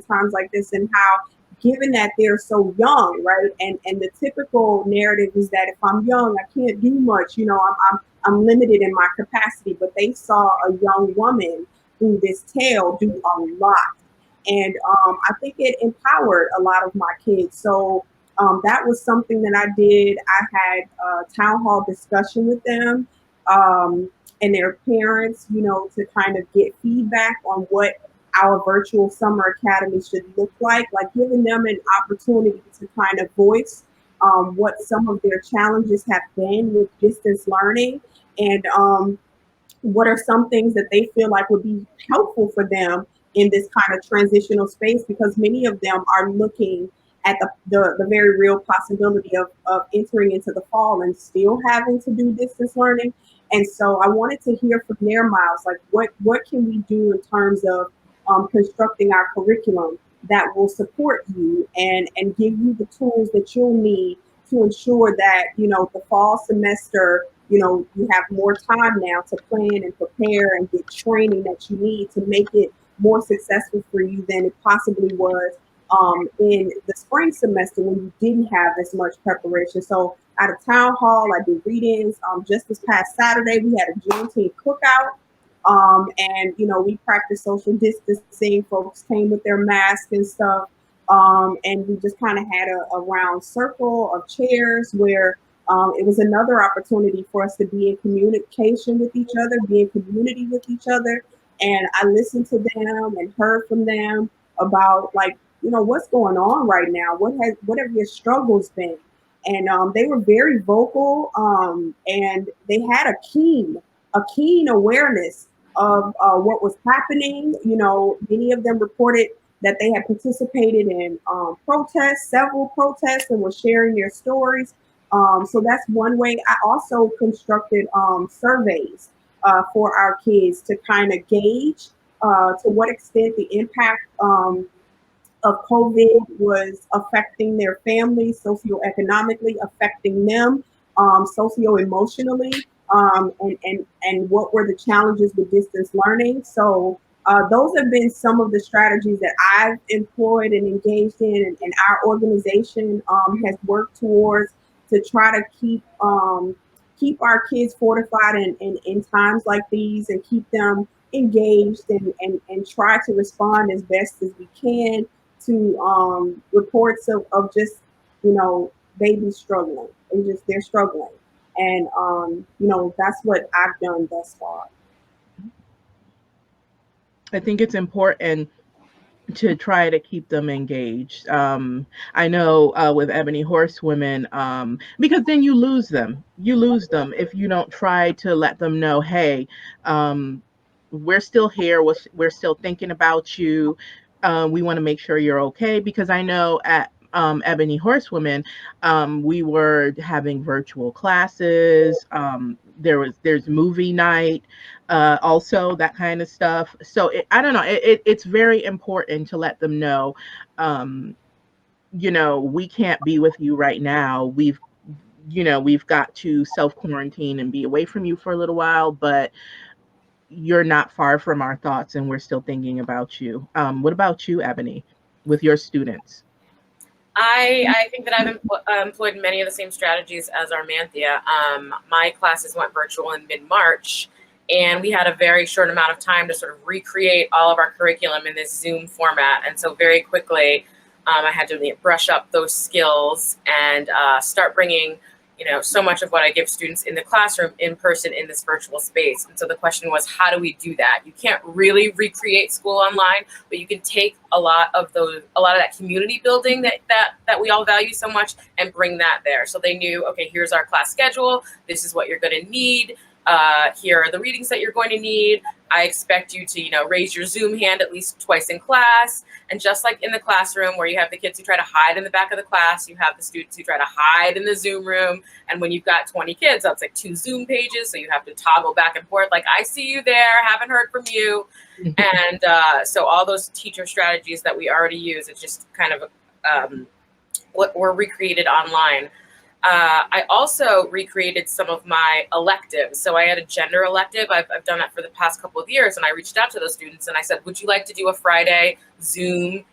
times like this, and how, given that they're so young, right? And the typical narrative is that if I'm young, I can't do much. I'm limited in my capacity. But they saw a young woman through this tale do a lot, and I think it empowered a lot of my kids. So that was something that I did. I had a town hall discussion with them. And their parents, to kind of get feedback on what our virtual summer academy should look like giving them an opportunity to kind of voice what some of their challenges have been with distance learning, and what are some things that they feel like would be helpful for them in this kind of transitional space, because many of them are looking at the very real possibility of entering into the fall and still having to do distance learning. And so I wanted to hear from their mouths, like what can we do in terms of constructing our curriculum that will support you and give you the tools that you'll need to ensure that, the fall semester, you have more time now to plan and prepare and get training that you need to make it more successful for you than it possibly was in the spring semester when you didn't have as much preparation. So at a town hall, I did readings. Just this past Saturday, we had a Juneteenth cookout. And, we practiced social distancing. Folks came with their masks and stuff. And we just kind of had a round circle of chairs where it was another opportunity for us to be in communication with each other, be in community with each other. And I listened to them and heard from them about, like, what's going on right now? What have your struggles been? And they were very vocal, and they had a keen awareness of what was happening. Many of them reported that they had participated in protests, several protests, and were sharing their stories. So that's one way. I also constructed surveys for our kids to kind of gauge to what extent the impact of COVID was affecting their families, socioeconomically, affecting them socio-emotionally, and what were the challenges with distance learning. So those have been some of the strategies that I've employed and engaged in, and our organization has worked towards to try to keep our kids fortified in times like these, and keep them engaged, and try to respond as best as we can to reports of just, babies struggling. They're struggling. And, that's what I've done thus far. I think it's important to try to keep them engaged. I know with Ebony Horsewomen, because then you lose them. You lose them if you don't try to let them know, hey, we're still here. We're still thinking about you. We want to make sure you're okay, because I know at Ebony Horsewomen, we were having virtual classes. There's movie night, also that kind of stuff. So I don't know. It's very important to let them know, um, we can't be with you right now. We've got to self quarantine and be away from you for a little while, but you're not far from our thoughts, and we're still thinking about you. What about you, Ebony, with your students? I think that I've employed many of the same strategies as Armanthea. My classes went virtual in mid-March, and we had a very short amount of time to sort of recreate all of our curriculum in this Zoom format. And so very quickly, I had to brush up those skills and start bringing so much of what I give students in the classroom in person in this virtual space. And so the question was, how do we do that? You can't really recreate school online, but you can take a lot of that community building that we all value so much and bring that there. So they knew, okay, here's our class schedule. This is what you're going to need. Here are the readings that you're going to need. I expect you to, raise your Zoom hand at least twice in class. And just like in the classroom where you have the kids who try to hide in the back of the class, you have the students who try to hide in the Zoom room. And when you've got 20 kids, that's like 2 Zoom pages. So you have to toggle back and forth. Like, I see you there, haven't heard from you. And so all those teacher strategies that we already use, it's just kind of what were recreated online. I also recreated some of my electives. So I had a gender elective. I've done that for the past couple of years. And I reached out to those students and I said, would you like to do a Friday Zoom,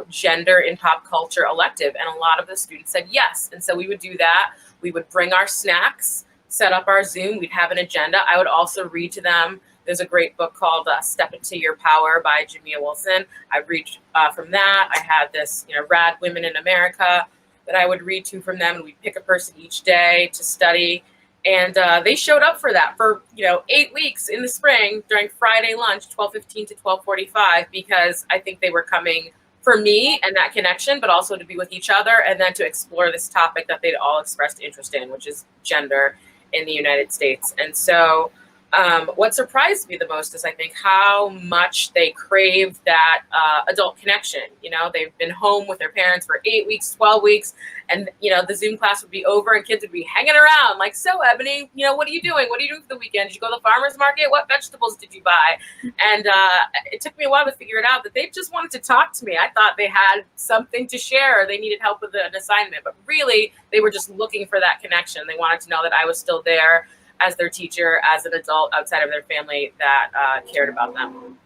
gender in pop culture elective? And a lot of the students said yes. And so we would do that. We would bring our snacks, set up our Zoom. We'd have an agenda. I would also read to them. There's a great book called Step Into Your Power by Jamia Wilson. I read from that. I had this, Rad Women in America that I would read to from them, and we'd pick a person each day to study. And they showed up for that for 8 weeks in the spring during Friday lunch, 12:15 to 12:45, because I think they were coming for me and that connection, but also to be with each other and then to explore this topic that they'd all expressed interest in, which is gender in the United States. And so what surprised me the most is I think how much they crave that adult connection. They've been home with their parents for 8 weeks, 12 weeks, and the Zoom class would be over and kids would be hanging around like, so Ebony, what are you doing? What are you doing for the weekend? Did you go to the farmer's market? What vegetables did you buy? And it took me a while to figure it out that they just wanted to talk to me. I thought they had something to share. They needed help with an assignment, but really they were just looking for that connection. They wanted to know that I was still there as their teacher, as an adult outside of their family that cared about them.